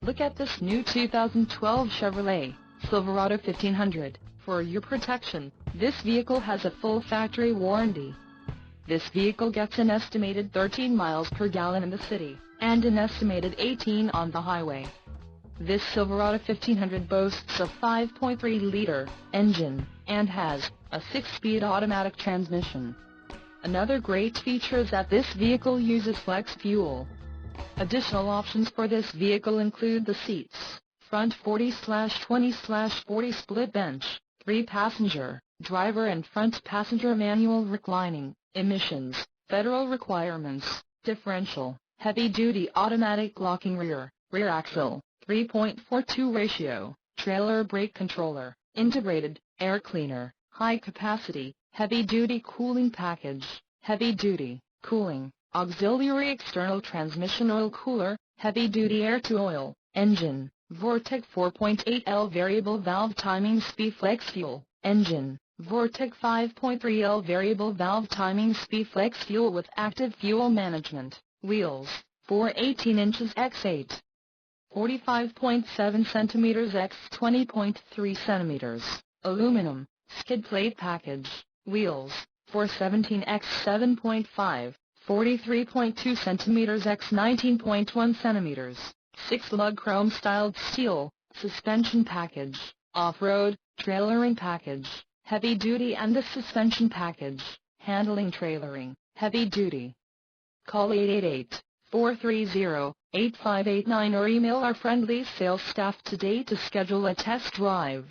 Look at this new 2012 Chevrolet Silverado 1500. For your protection, this vehicle has a full factory warranty. This vehicle gets an estimated 13 miles per gallon in the city, and an estimated 18 on the highway. This Silverado 1500 boasts a 5.3-liter engine, and has a 6-speed automatic transmission. Another great feature is that this vehicle uses flex fuel. Additional options for this vehicle include the seats, front 40/20/40 split bench, 3-passenger, driver and front passenger manual reclining, emissions, federal requirements, differential, heavy-duty automatic locking rear axle, 3.42 ratio, trailer brake controller, integrated air cleaner, high-capacity, heavy-duty cooling package, heavy-duty cooling, auxiliary external transmission oil cooler, heavy-duty air-to-oil, engine, Vortec 4.8L variable valve timing speed flex fuel, engine, Vortec 5.3L variable valve timing speed flex fuel with active fuel management, wheels, 4/18 inches x 8. 45.7 cm x 20.3 cm, aluminum, skid plate package, wheels, 417 x 7.5, 43.2 cm x 19.1 cm, 6-lug chrome-styled steel, suspension package, off-road, trailering package, heavy-duty and the suspension package, handling trailering, heavy-duty. Call 888-430-8589 or email our friendly sales staff today to schedule a test drive.